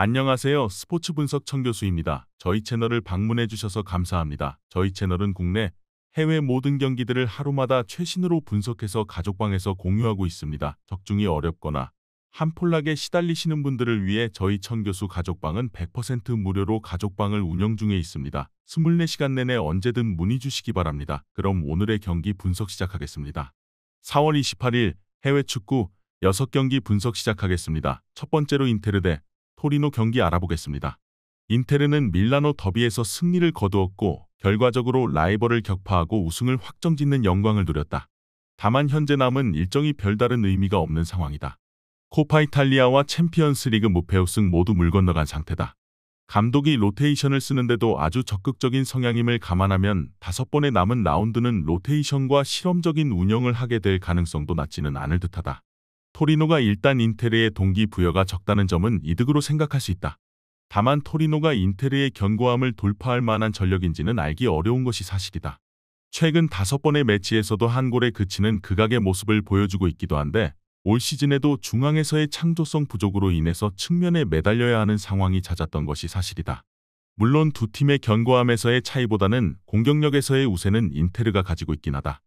안녕하세요. 스포츠 분석 청교수입니다. 저희 채널을 방문해 주셔서 감사합니다. 저희 채널은 국내, 해외 모든 경기들을 하루마다 최신으로 분석해서 가족방에서 공유하고 있습니다. 적중이 어렵거나 한폴락에 시달리시는 분들을 위해 저희 청교수 가족방은 100% 무료로 가족방을 운영 중에 있습니다. 24시간 내내 언제든 문의 주시기 바랍니다. 그럼 오늘의 경기 분석 시작하겠습니다. 4월 28일 해외 축구 6경기 분석 시작하겠습니다. 첫 번째로 인테르 대 토리노 경기 알아보겠습니다. 인테르는 밀라노 더비에서 승리를 거두었고 결과적으로 라이벌을 격파하고 우승을 확정짓는 영광을 누렸다. 다만 현재 남은 일정이 별다른 의미가 없는 상황이다. 코파 이탈리아와 챔피언스 리그 무패 우승 모두 물 건너간 상태다. 감독이 로테이션을 쓰는데도 아주 적극적인 성향임을 감안하면 5번의 남은 라운드는 로테이션과 실험적인 운영을 하게 될 가능성도 낮지는 않을 듯하다. 토리노가 일단 인테르의 동기부여가 적다는 점은 이득으로 생각할 수 있다. 다만 토리노가 인테르의 견고함을 돌파할 만한 전력인지는 알기 어려운 것이 사실이다. 최근 5번의 매치에서도 한 골에 그치는 극악의 모습을 보여주고 있기도 한데 올 시즌에도 중앙에서의 창조성 부족으로 인해서 측면에 매달려야 하는 상황이 잦았던 것이 사실이다. 물론 두 팀의 견고함에서의 차이보다는 공격력에서의 우세는 인테르가 가지고 있긴 하다.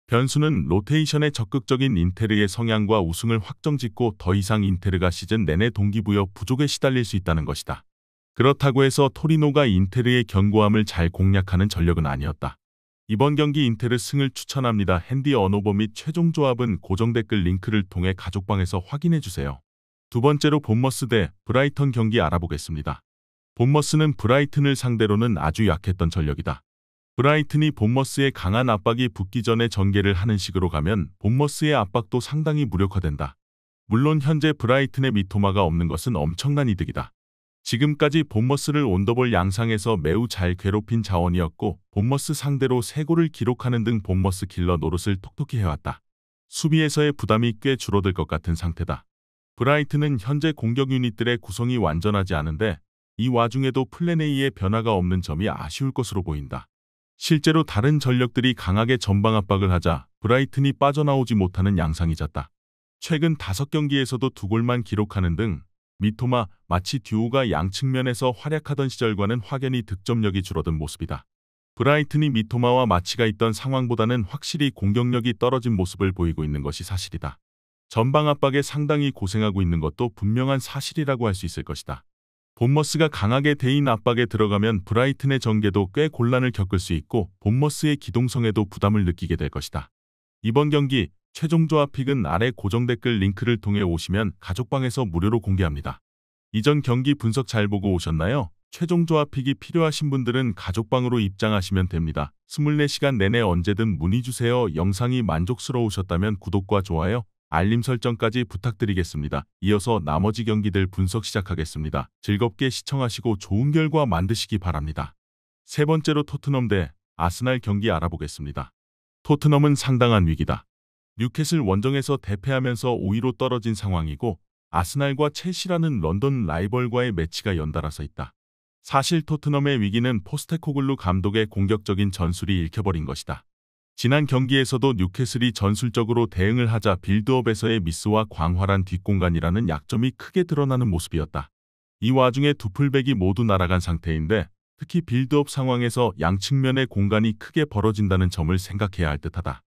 변수는 로테이션에 적극적인 인테르의 성향과 우승을 확정짓고 더 이상 인테르가 시즌 내내 동기부여 부족에 시달릴 수 있다는 것이다. 그렇다고 해서 토리노가 인테르의 견고함을 잘 공략하는 전력은 아니었다. 이번 경기 인테르 승을 추천합니다. 핸디 언오버 및 최종 조합은 고정 댓글 링크를 통해 가족방에서 확인해주세요. 두 번째로 본머스 대 브라이턴 경기 알아보겠습니다. 본머스는 브라이튼을 상대로는 아주 약했던 전력이다. 브라이튼이 본머스의 강한 압박이 붙기 전에 전개를 하는 식으로 가면 본머스의 압박도 상당히 무력화된다. 물론 현재 브라이튼의 미토마가 없는 것은 엄청난 이득이다. 지금까지 본머스를 온더볼 양상에서 매우 잘 괴롭힌 자원이었고 본머스 상대로 3골을 기록하는 등 본머스 킬러 노릇을 톡톡히 해왔다. 수비에서의 부담이 꽤 줄어들 것 같은 상태다. 브라이튼은 현재 공격 유닛들의 구성이 완전하지 않은데 이 와중에도 플랜 A의 변화가 없는 점이 아쉬울 것으로 보인다. 실제로 다른 전력들이 강하게 전방 압박을 하자 브라이튼이 빠져나오지 못하는 양상이 잦다. 최근 5경기에서도 2골만 기록하는 등 미토마, 마치 듀오가 양측면에서 활약하던 시절과는 확연히 득점력이 줄어든 모습이다. 브라이튼이 미토마와 마치가 있던 상황보다는 확실히 공격력이 떨어진 모습을 보이고 있는 것이 사실이다. 전방 압박에 상당히 고생하고 있는 것도 분명한 사실이라고 할 수 있을 것이다. 본머스가 강하게 대인 압박에 들어가면 브라이튼의 전개도 꽤 곤란을 겪을 수 있고 본머스의 기동성에도 부담을 느끼게 될 것이다. 이번 경기 최종 조합 픽은 아래 고정 댓글 링크를 통해 오시면 가족방에서 무료로 공개합니다. 이전 경기 분석 잘 보고 오셨나요? 최종 조합 픽이 필요하신 분들은 가족방으로 입장하시면 됩니다. 24시간 내내 언제든 문의 주세요. 영상이 만족스러우셨다면 구독과 좋아요, 알림 설정까지 부탁드리겠습니다. 이어서 나머지 경기들 분석 시작하겠습니다. 즐겁게 시청하시고 좋은 결과 만드시기 바랍니다. 세 번째로 토트넘 대 아스날 경기 알아보겠습니다. 토트넘은 상당한 위기다. 뉴캐슬 원정에서 대패하면서 5위로 떨어진 상황이고 아스날과 첼시라는 런던 라이벌과의 매치가 연달아서 있다. 사실 토트넘의 위기는 포스테코글루 감독의 공격적인 전술이 읽혀버린 것이다. 지난 경기에서도 뉴캐슬이 전술적으로 대응을 하자 빌드업에서의 미스와 광활한 뒷공간이라는 약점이 크게 드러나는 모습이었다. 이 와중에 두 풀백이 모두 날아간 상태인데 특히 빌드업 상황에서 양측면의 공간이 크게 벌어진다는 점을 생각해야 할 듯하다.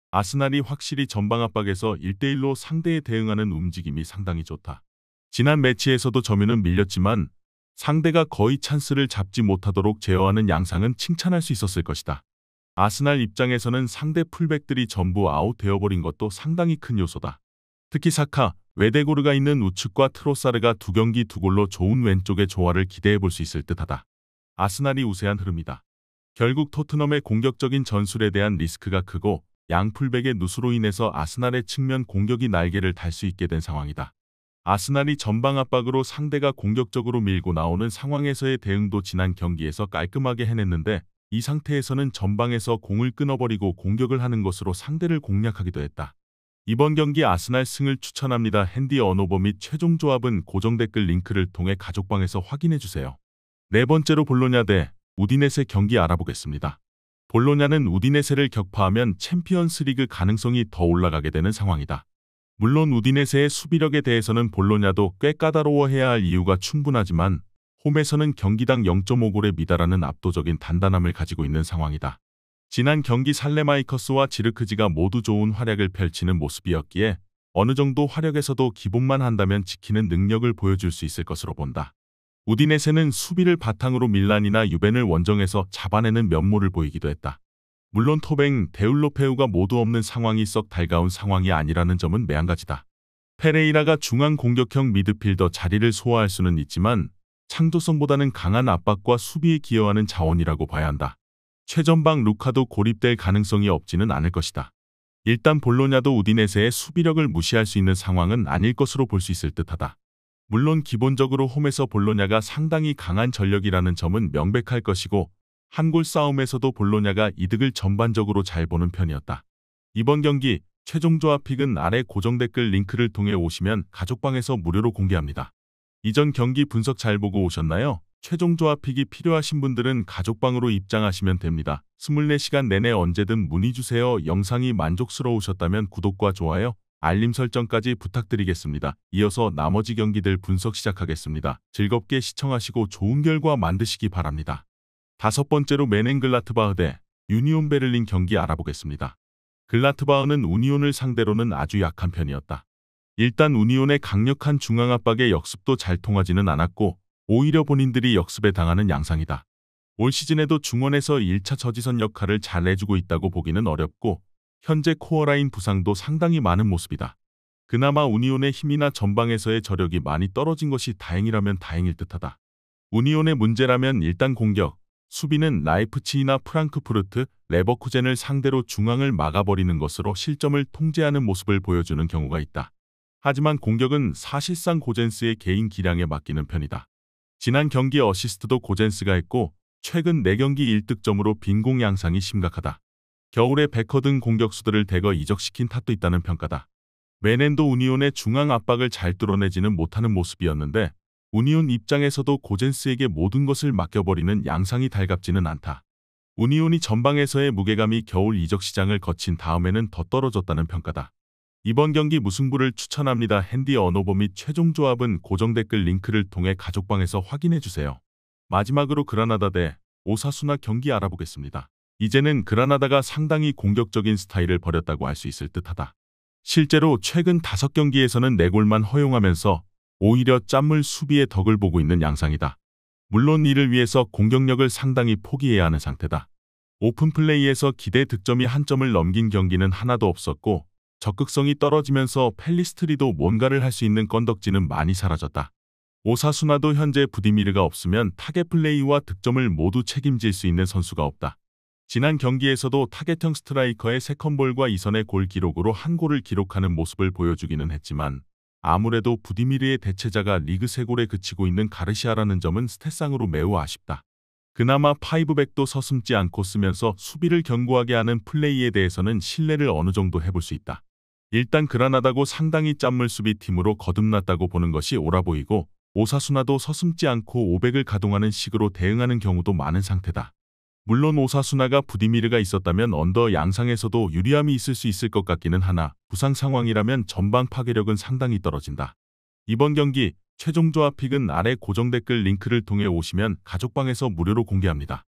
아스날이 확실히 전방 압박에서 1대1로 상대에 대응하는 움직임이 상당히 좋다. 지난 매치에서도 점유는 밀렸지만 상대가 거의 찬스를 잡지 못하도록 제어하는 양상은 칭찬할 수 있었을 것이다. 아스날 입장에서는 상대 풀백들이 전부 아웃되어버린 것도 상당히 큰 요소다. 특히 사카, 웨데고르가 있는 우측과 트로사르가 2경기 2골로 좋은 왼쪽의 조화를 기대해볼 수 있을 듯하다. 아스날이 우세한 흐름이다. 결국 토트넘의 공격적인 전술에 대한 리스크가 크고 양 풀백의 누수로 인해서 아스날의 측면 공격이 날개를 달 수 있게 된 상황이다. 아스날이 전방 압박으로 상대가 공격적으로 밀고 나오는 상황에서의 대응도 지난 경기에서 깔끔하게 해냈는데 이 상태에서는 전방에서 공을 끊어버리고 공격을 하는 것으로 상대를 공략하기도 했다. 이번 경기 아스날 승을 추천합니다. 핸디 언오버 및 최종 조합은 고정 댓글 링크를 통해 가족방에서 확인해주세요. 네 번째로 볼로냐 대 우디네세 경기 알아보겠습니다. 볼로냐는 우디네세를 격파하면 챔피언스 리그 가능성이 더 올라가게 되는 상황이다. 물론 우디네세의 수비력에 대해서는 볼로냐도 꽤 까다로워해야 할 이유가 충분하지만 홈에서는 경기당 0.5골에 미달하는 압도적인 단단함을 가지고 있는 상황이다. 지난 경기 살레마이커스와 지르크지가 모두 좋은 활약을 펼치는 모습이었기에 어느 정도 활약에서도 기본만 한다면 지키는 능력을 보여줄 수 있을 것으로 본다. 우디네세는 수비를 바탕으로 밀란이나 유벤을 원정에서 잡아내는 면모를 보이기도 했다. 물론 토뱅, 데울로페우가 모두 없는 상황이 썩 달가운 상황이 아니라는 점은 매한가지다. 페레이라가 중앙 공격형 미드필더 자리를 소화할 수는 있지만 창조성보다는 강한 압박과 수비에 기여하는 자원이라고 봐야 한다. 최전방 루카도 고립될 가능성이 없지는 않을 것이다. 일단 볼로냐도 우디네세의 수비력을 무시할 수 있는 상황은 아닐 것으로 볼 수 있을 듯하다. 물론 기본적으로 홈에서 볼로냐가 상당히 강한 전력이라는 점은 명백할 것이고 한 골 싸움에서도 볼로냐가 이득을 전반적으로 잘 보는 편이었다. 이번 경기 최종 조합픽은 아래 고정 댓글 링크를 통해 오시면 가족방에서 무료로 공개합니다. 이전 경기 분석 잘 보고 오셨나요? 최종 조합픽이 필요하신 분들은 가족방으로 입장하시면 됩니다. 24시간 내내 언제든 문의 주세요. 영상이 만족스러우셨다면 구독과 좋아요, 알림 설정까지 부탁드리겠습니다. 이어서 나머지 경기들 분석 시작하겠습니다. 즐겁게 시청하시고 좋은 결과 만드시기 바랍니다. 다섯 번째로 메넨글라트바흐 대 유니온 베를린 경기 알아보겠습니다. 글라트바흐는 우니온을 상대로는 아주 약한 편이었다. 일단 우니온의 강력한 중앙 압박에 역습도 잘 통하지는 않았고 오히려 본인들이 역습에 당하는 양상이다. 올 시즌에도 중원에서 1차 저지선 역할을 잘 해주고 있다고 보기는 어렵고 현재 코어라인 부상도 상당히 많은 모습이다. 그나마 우니온의 힘이나 전방에서의 저력이 많이 떨어진 것이 다행이라면 다행일 듯하다. 우니온의 문제라면 일단 공격, 수비는 라이프치히나 프랑크푸르트, 레버쿠젠을 상대로 중앙을 막아버리는 것으로 실점을 통제하는 모습을 보여주는 경우가 있다. 하지만 공격은 사실상 고젠스의 개인 기량에 맡기는 편이다. 지난 경기 어시스트도 고젠스가 했고 최근 4경기 1득점으로 빈공 양상이 심각하다. 겨울에 베커 등 공격수들을 대거 이적시킨 탓도 있다는 평가다. 메넨도 우니온의 중앙 압박을 잘 뚫어내지는 못하는 모습이었는데 우니온 입장에서도 고젠스에게 모든 것을 맡겨버리는 양상이 달갑지는 않다. 우니온이 전방에서의 무게감이 겨울 이적 시장을 거친 다음에는 더 떨어졌다는 평가다. 이번 경기 무승부를 추천합니다. 핸디 언어보 및 최종 조합은 고정 댓글 링크를 통해 가족방에서 확인해주세요. 마지막으로 그라나다 대 오사수나 경기 알아보겠습니다. 이제는 그라나다가 상당히 공격적인 스타일을 벌였다고 할 수 있을 듯하다. 실제로 최근 5경기에서는 4골만 허용하면서 오히려 짠물 수비의 덕을 보고 있는 양상이다. 물론 이를 위해서 공격력을 상당히 포기해야 하는 상태다. 오픈플레이에서 기대 득점이 한 점을 넘긴 경기는 하나도 없었고 적극성이 떨어지면서 펠리스트리도 뭔가를 할 수 있는 건덕지는 많이 사라졌다. 오사수나도 현재 부디미르가 없으면 타겟 플레이와 득점을 모두 책임질 수 있는 선수가 없다. 지난 경기에서도 타겟형 스트라이커의 세컨볼과 이선의 골 기록으로 한 골을 기록하는 모습을 보여주기는 했지만 아무래도 부디미르의 대체자가 리그 3골에 그치고 있는 가르시아라는 점은 스탯상으로 매우 아쉽다. 그나마 파이브백도 서슴지 않고 쓰면서 수비를 견고하게 하는 플레이에 대해서는 신뢰를 어느 정도 해볼 수 있다. 일단 그라나다고 상당히 짠물 수비팀으로 거듭났다고 보는 것이 옳아 보이고 오사수나도 서슴지 않고 500을 가동하는 식으로 대응하는 경우도 많은 상태다. 물론 오사수나가 부디미르가 있었다면 언더 양상에서도 유리함이 있을 수 있을 것 같기는 하나 부상 상황이라면 전방 파괴력은 상당히 떨어진다. 이번 경기 최종 조합픽은 아래 고정 댓글 링크를 통해 오시면 가족방에서 무료로 공개합니다.